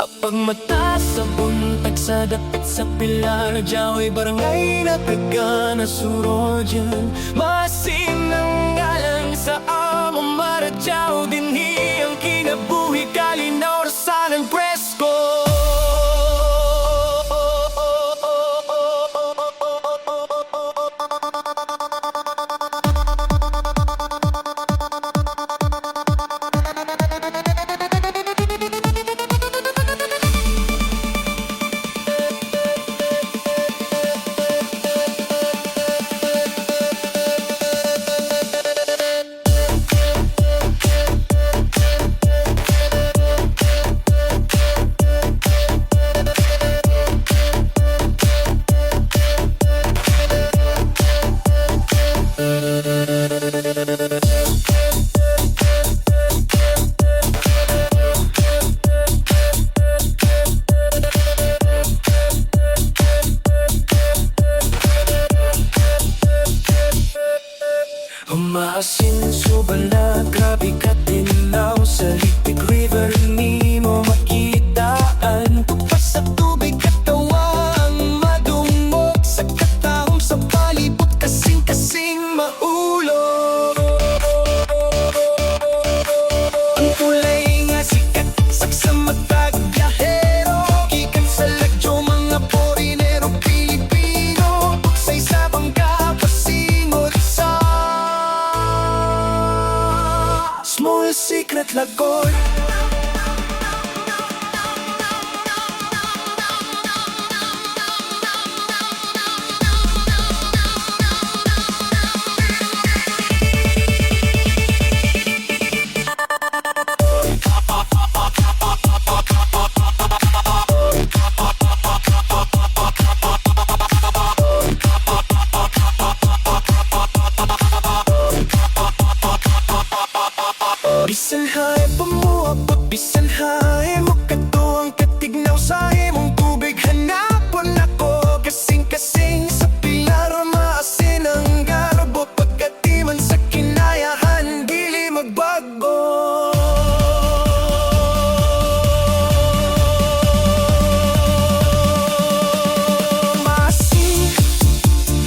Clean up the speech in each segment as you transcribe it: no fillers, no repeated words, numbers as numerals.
Kapag mata sa buntag sa dapit sa pilar, Diyao'y barangay na kagana surodyan. Masin ang ngalan sa amo mara Diao, dinhi ang kinabuhi kalinaw rasan ng presko. Umaasin subala, grabe katinaw sa Litig River, ni mo makitaan. Tupas sa tubig katawa ang madungog sa kataong sa palibot, kasing-kasing maulo. Ang kulay nga sikat, saksa matag biyahero, gikan sa lagyo mga porinero Pilipino, buksay sa bangka, pasingot sa Small Secret Lagoy. Bisan hay pamuabot, bisan hay mo katuang katignaw sa imong tubig, hanapon ako kasing-kasing sa pilar. Maasin ang garbo, pagkatiman sa kinayahan, dili magbago.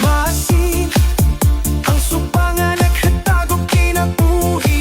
Maasin ang supangan naghatagog kinabuhi.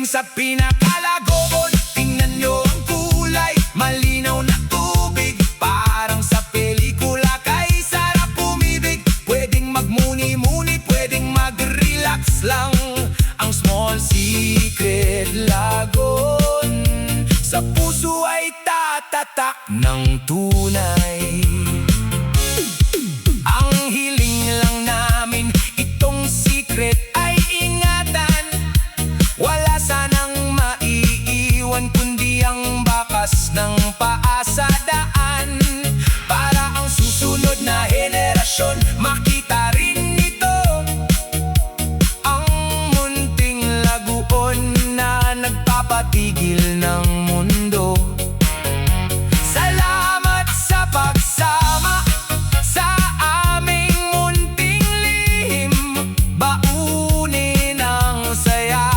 sa pinakalagoon. Tingnan nyo ang kulay, malinaw na tubig, parang sa pelikula, kay sarap umibig. Pwedeng magmuni-muni, pwedeng mag-relax lang. Ang Small Secret Lagoon, sa puso ay tatatak ng tunay. Ang hiling lang namin, itong secret ay ingatan. Wala sanang maiiwan kundi ang bakas ng paa sa daan, para ang susunod na henerasyon makita rin ito. Ang munting laguon na nagpapatigil ng mundo. Salamat sa pagsama sa aming munting lihim. Baunin ang saya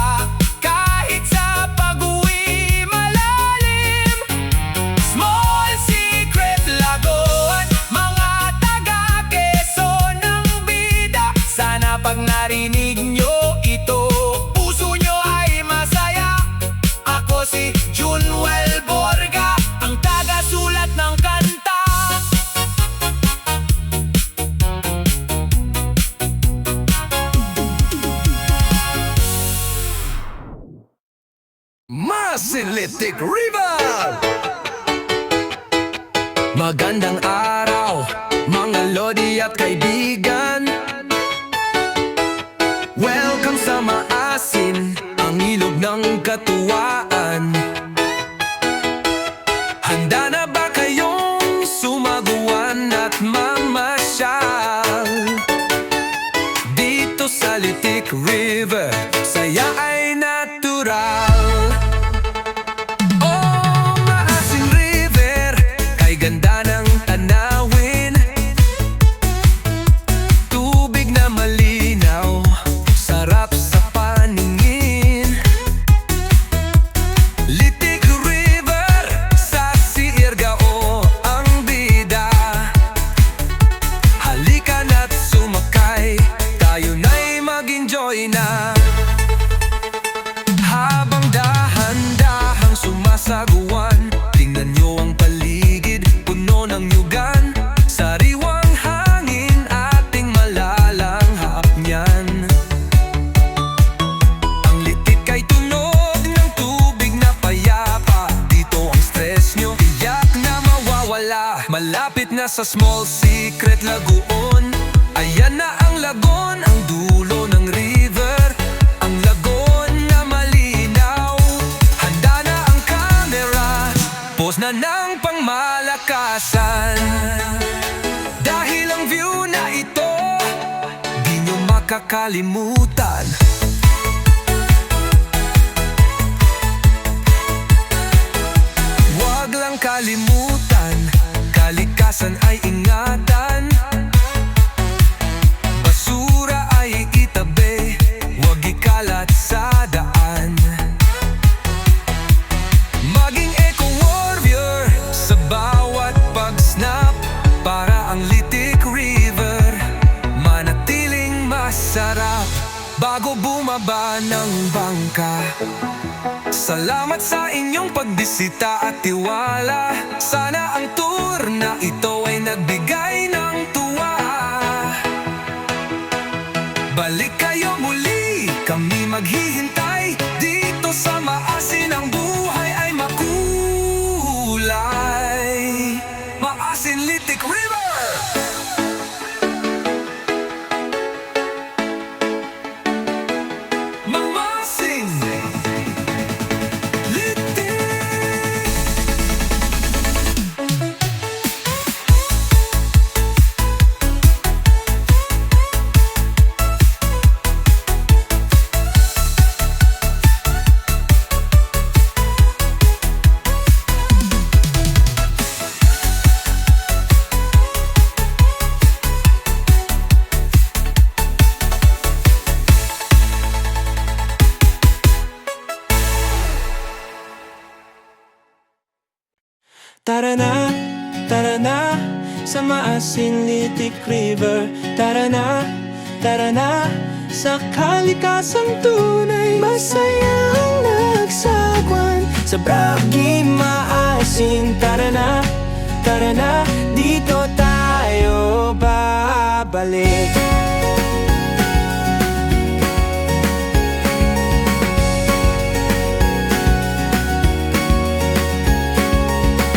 kahit sa pag-uwi malalim. Small Secret Lagoon, mga taga-Quezon ng bida, sana pag narinig nyo ito, puso nyo ay masaya. Ako si Junwel Borga, ang taga-sulat ng kanta. Masinlitik River! Magandang araw, mga lodi at kaibigan. Welcome sa Maasin, ang ilog ng katuwaan. Handa na ba kayong sumaguan at mamasyal? Dito sa Litik River, saya ay natural. Oh, Maasin River, kay ganda ng tanawin. Tubig na malinaw, sarap sa paningin. Litik River, sa Siargao ang bida. Halika na't sumakay, tayo na'y mag-enjoy na. Habang dahan-dahang sumasaguan, tingnan nyo ang paligid, puno ng nyugan. Sariwang hangin, ating malalanghap niyan. Ang litik ay tunog ng tubig na payapa. Dito ang stress nyo, tiyak na mawawala. Malapit na sa Small Secret Lagoon. Ayan na ang lagoon, ang dulo ng river. Ang lagoon na malinaw. Handa na ang camera, pose na ng pangmalakasan. Dahil ang view na ito, di nyo makakalimutan. Huwag lang kalimutan, kalikasan ay ingatan. Basura ay itabi, huwag ikalat sa daan. Maging eco-warrior sa bawat pag-snap, para ang Litik River manatiling masarap bago bumaba ng bangka. Salamat sa inyong pagbisita at tiwala. Sana ang tour na ito ay nagbigay ng tuwa. Balik kayo muli, kami maghihintay. Dito sa Maasin ang buhay ay makulay. Maasin Litik River! Maasin Litik! Tara na, sa Maasin Litik River. Tara na, sa kalikasang tunay. Masaya ang Sa Bragi maasin, tara na, dito tayo babalik.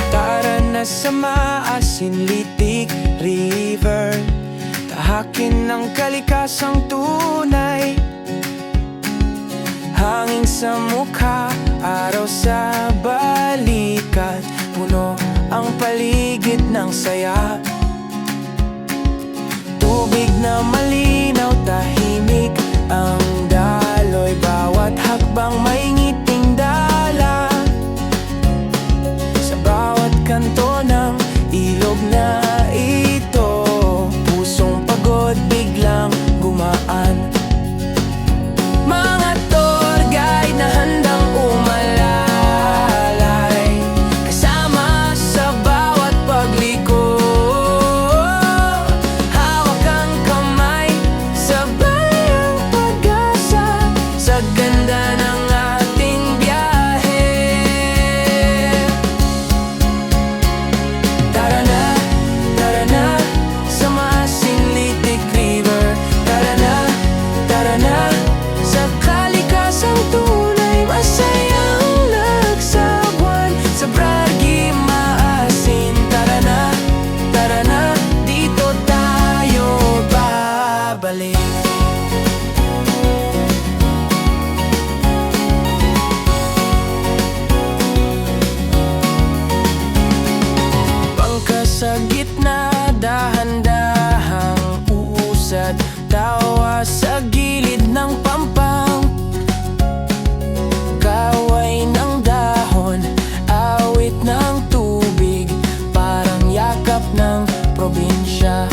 Tara na sa Maasin Litik River, tahakin ng kalikasang tunay. Hangin sa mukha, araw sa balikat, puno ang paligid ng saya. Tubig na malinaw, tahimik ang daloy, bawat hakbang may ngiting dala. Sa bawat kanto ng ilog na ito, pusong pagod biglang gumaan. Mga tour guide na handang umalalay, kasama sa bawat pagliko. Hawak ang kamay, sabay ang pag-asa sa ganda ng ating biyahe. Tara na sa Maasin Litik River. Tara na sa kalikasang tunay, masayang nagsagwan sa Bragi Maasin. Tara na, dito tayo babalik. Bangka sa gitna, dahan-dahang uusad, tawa sa gilid ng pampang. Kaway ng dahon, awit ng tubig, parang yakap ng probinsya.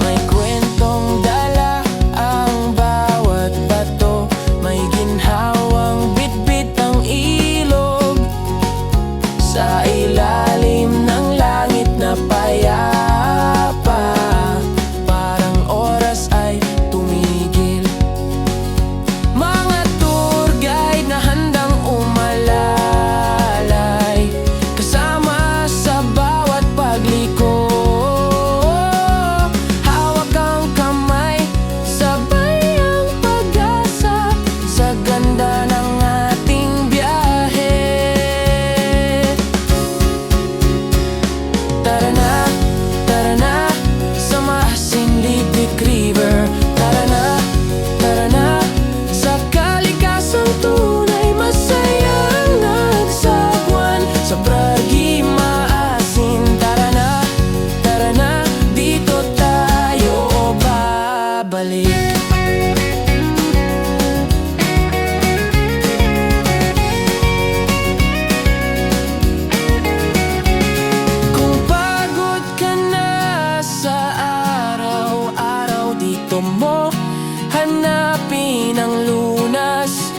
May kwentong dala ang bawat bato, may ginhawang bitbit ang ilog. Sa ilalim ng langit na payapa, parang oras ay tumigil. Mga tour guide na handang umalalay, kasama sa bawat pagliko. Hawak ang kamay, sabay ang pag-asa sa ganda ng ating biyahe. Tara na sa Maasin Litik River. Tara na sa kalikasang tunay, masayang nagsagwan sa Bragi Maasin. Tara na, dito tayo babalik. Kung pagod ka na sa araw-araw, dito mo hanapin ang lunas.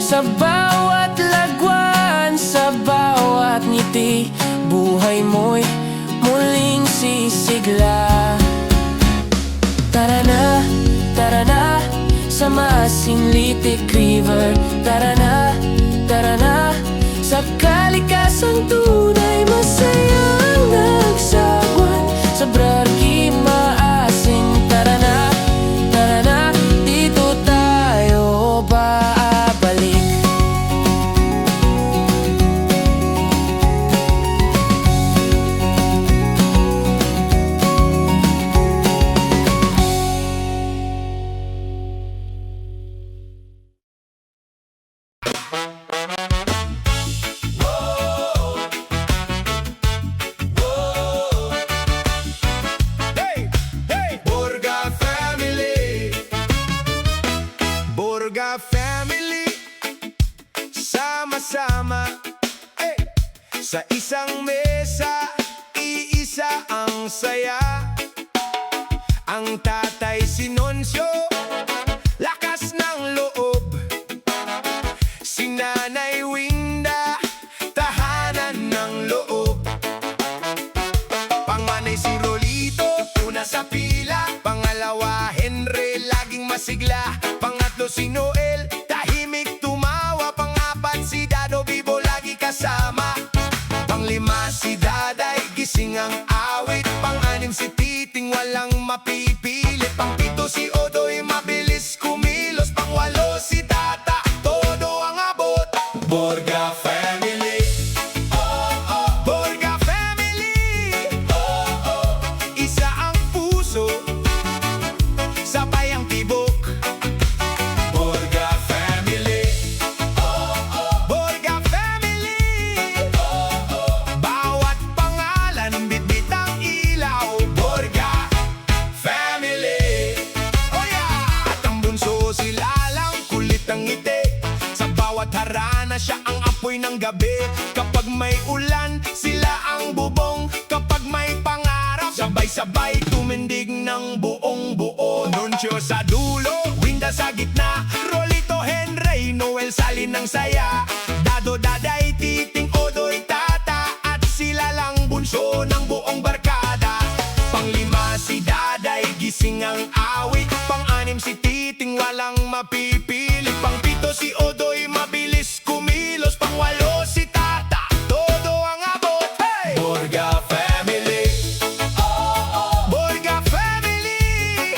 Sa bawat lagwan, sa bawat ngiti, buhay mo'y muling sisigla. Tara na sa Maasin Litik River. Tara na sa kalikasang tunay, masayang nagsagwan sa Bragi Maasin. Tara na, dito tayo babalik. Burga family, sama-sama, sa isang mesa, iisa ang saya. Ang tatay si Nonsyo, lakas ng loob. Si Nanay Winda, tahanan ng loob. Panganay si Rolito, una sa pila. Pangalawa Henry, laging masigla. Pangatlo si Noel, tahimik tumawa. Pangapat bawat harana siya ang apoy ng gabi. Kapag may ulan, sila ang bubong. Kapag may pangarap, sabay-sabay tumindig ng buong buo. Nuncio sa dulo, Winda sa gitna, Rolito, Henry, Noel, Salin ng saya, Dado, Daday, Titing, Odoy, Tata, at sila lang bunso ng buong barkada. Panglima si Daday, gising ang awit. Pang-anim si Titing, walang mapipili. Pang-pito si Odoy, mabilis kumilos. Pang-walo si Tata, todo ang abot. Hey! Borga family, Borga family,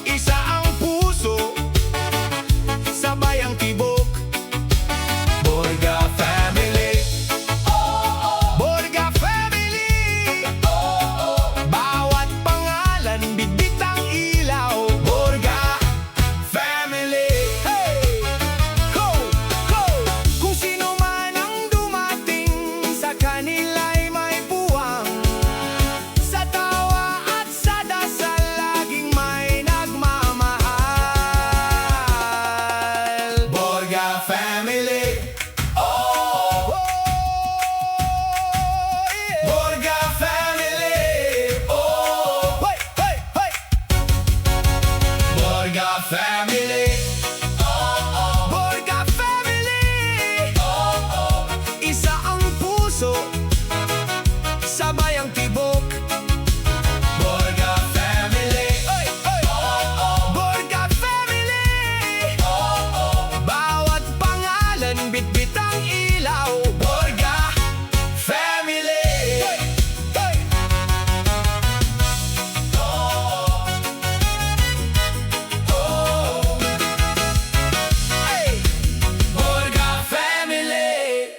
isa ang puso, sabay ang tibok. Borga family, Borga family, bawat pangalan bitbit ang ilaw. Borga family, hey! Ho! Ho! Kung sino man ang dumating sa kanila'y may puwang. Sa tawa at sa dasal laging may nagmamahal. Borga family, oh! Yeah. Borga family, oh! Hey! Hey! Hey! Borga family, Borga family, isa ang puso, sabay ang tibok. Borga family, Borga family, bawat pangalan bitbit ang ilaw. Borga family, Hey! Borga family.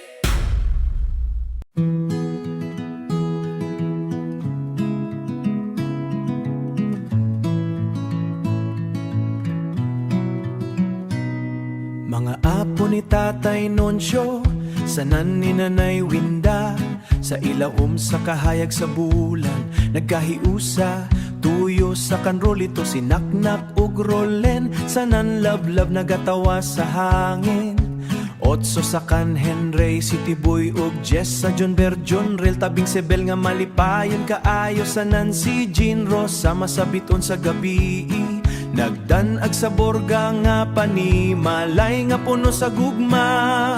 Mga apo ni Tatay Nuncio, sanan ni Nanay Winda, sa ilawom sa kahayag sa bulan, nagkahiusa, tuyo sa kanrolito, sinaknak ug rolen, sanan lablab nagatawa sa hangin. Otso sa kan Henry, si Tiboy ug Jess sa John Berjon Rel, tabing sebel nga malipayon kaayo sanan si Jean Ross, sama sa biton sa gabi. Nagdanag sa borga nga panimalay nga puno sa gugma.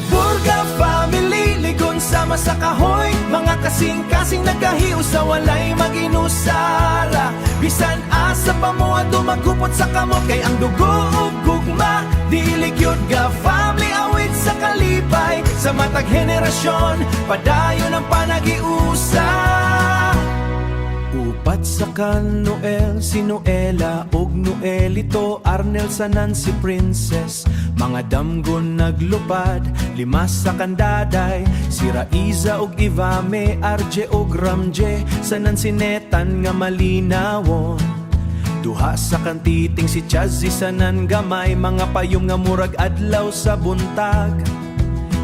Borga family, ligon sama sa kahoy, mga kasing-kasing nagkahiu sa walay maginusara. Bisan asa pa mo ato magkupot sa kamot, kay ang dugo ug gugma. Dili gyud ga family awit sa kalipay, sa matag henerasyon padayon ang panagiusa. Upat sa kan Noel, si Noela og Noelito, Arnel sa Nancy Princess, mga damgon naglupad, lima sa kandaday, si Raiza og Ivame, Arje og Ramje, sa Nansinetan nga malinawon. Duha sa kantiting si Chazzy sa nangamay, mga payong nga murag adlaw sa buntag.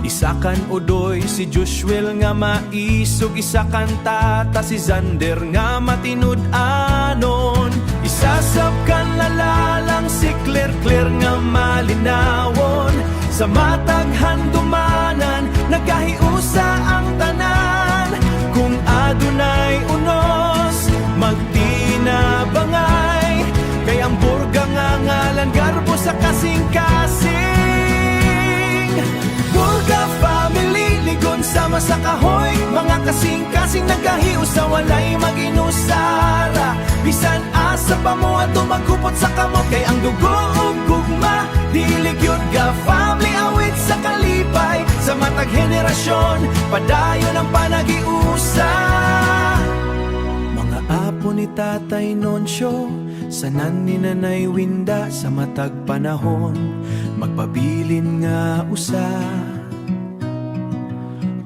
Isa kan Odoy, si Joshua nga maisog, isa kan Tata, si Zander nga matinud-anon. Isa sab kan lalalang si Claire nga malinawon. Sa matag handumanan, nagkahiusa ang tanan. Kung adunay unos, magtinabangay, kay ang burga nga ngalan garbo sa kasing-kasing. Borga family, ligon sama sa kahoy, mga kasing-kasing nagkahiu sa walay maginusara. Bisan asa pa mo ato magkupot sa kamot, kay ang dugo ug gugma. Dili gyud ga family awit sa kalipay, sa matag henerasyon padayon ang panagiusa. Mga apo ni Tatay Nuncio, sanan ni Nanay Winda, sa matag panahon magpabilin nga usa.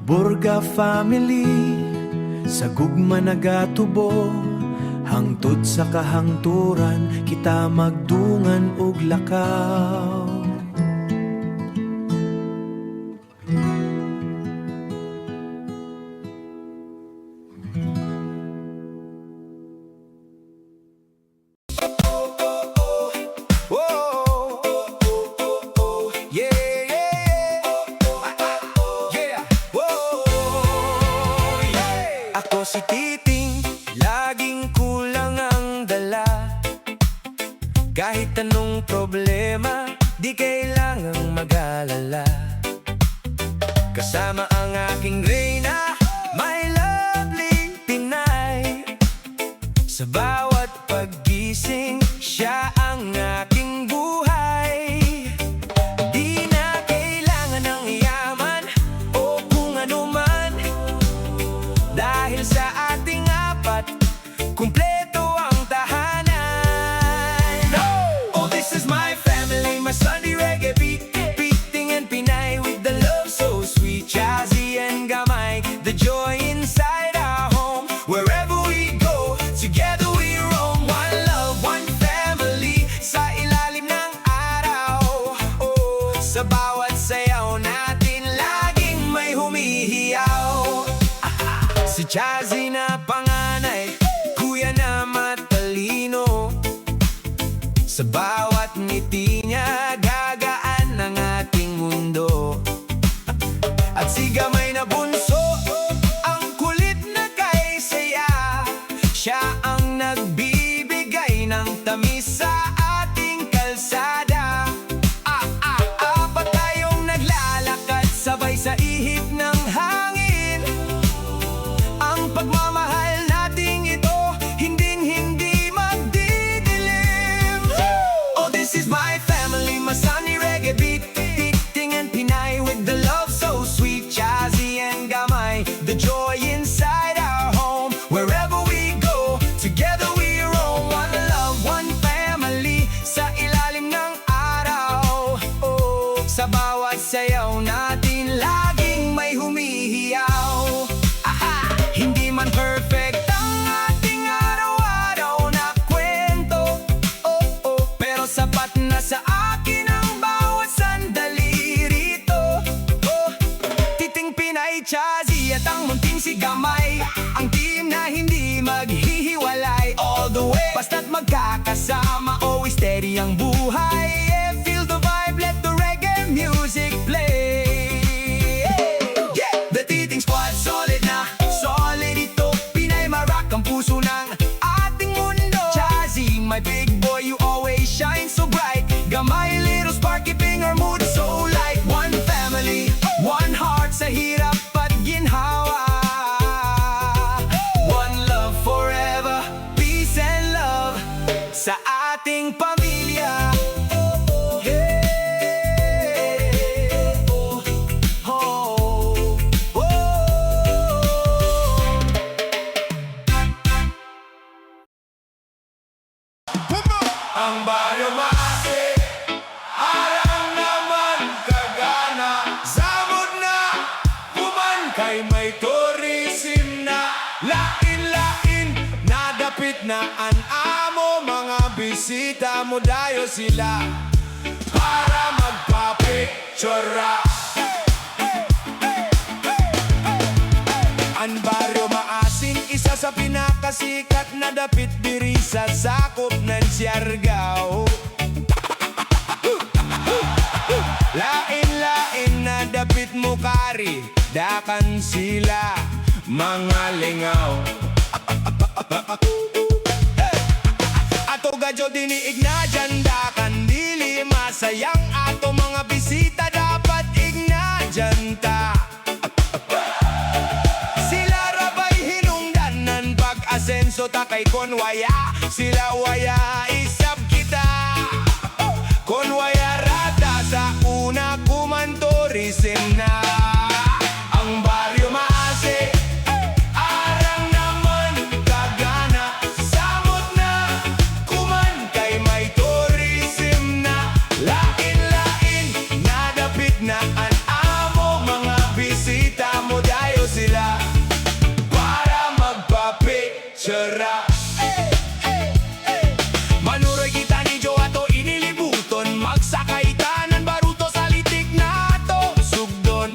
Borga family, sa gugma nagatubo, hangtod sa kahangturan kita magdungan og lakaw. Yeah. Kahit anong problema, di kailangang mag-alala. Kasama ang aking reyna, my lovely Pinay. Sa bawat paggising, siya ang aking buhay. Di na kailangan ng yaman o kung ano man, dahil sa ating apat, kumpleto ang tahanan. Oh, this is my family, my Sunday reggae beat, Piting and Pinay with the love so sweet. Jazzy and Gamay, the joy inside our home. Wherever we go, together we roam. One love, one family, sa ilalim ng araw. Oh, sa bawat sayaw natin, laging may humihiyaw. Si Jazzy na panganay, kuya na matalino. Sa bawat ngiti niya, gagaan ang ating mundo. At si Gamay na bunso, ang kulit na kaysaya. Siya ang nagbibigay ng tamis sa ating kalsada. Apat tayong naglalakad, sabay sa ihip ng hangin. Ang pagmamahal nating ito, hinding-hindi magdidilim. Oh, this is my family, my Sunday reggae beat, Piting and Pinay with the love so sweet. Jazzy and Gamay, the joy inside our home. Wherever we go, together we roam. One love, one family, sa ilalim ng araw. Oh, sa bawat sayaw natin, laging may humihiyaw. Hindi man perfect ang ating araw-araw na kwento, pero sapat na sa akin ang bawat sandali rito. Titing Pinay, Jazzy at ang munting si Gamay, ang team na hindi maghihiwalay all the way. Basta't magkakasama, always steady ang buhay. Yeah, feel the vibe, let the reggae music play. Yeah, the Titing Squad, solid na solid ito. Pinay marock ang puso ng ating mundo. Jazzy, my big boy, you always shine so bright. Gamay, little spark, keeping our mood so light. One family, one heart sa hirap at ginhawa. One love forever, peace and love sa ating pamilya. Yeah. Oh, oh, oh. Ang baryo maasi, alam naman kagana. Samot na, kuman kay may tourism na. Lain-lain, nadapit na an amo. Mga bisita mo dayo sila para magpapictura. Ang baryo maasin, isa sa pinakasikat na dapit diri sa sakop ng Siargao. Lain-lain na dapit mo kari, dakan sila mga lingaw. Ato gadyo diniig na dyan, dakan dili masayang. Ato mga bisita dapat igna dyan ta. Sila rabay hinungdanan pag-asenso takay konwaya. Sila waya isab kita, konwaya rata sa una kuman tourism na. Ang baryo maasi, arang naman kagana. Samot na, kuman kay may tourism na. Lain-lain, nadapit na an amo. Mga bisita mo dayo sila para magpapictura. Manuroy kita ni Jo ato inilibuton, magsakay tanan baruto sa litik na ato sugdon.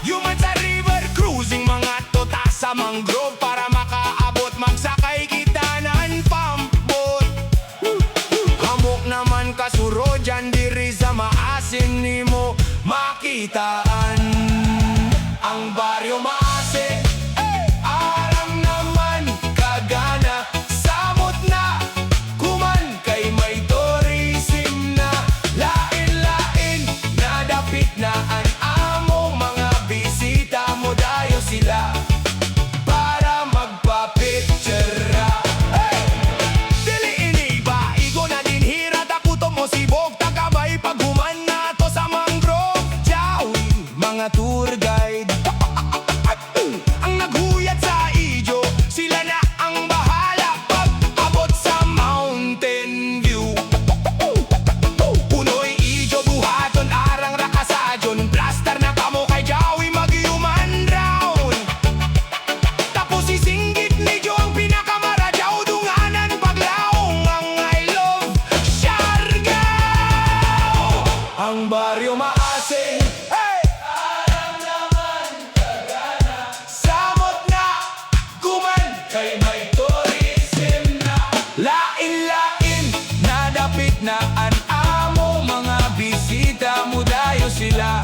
Human sa river cruising, mga tota sa mangrove para makaabot. Magsakay kita nan pampot. Hamok naman kasuro dyan diri sa maasin nimo makitaan. Ang baryo maasi, alam naman kagana. Samot na, sila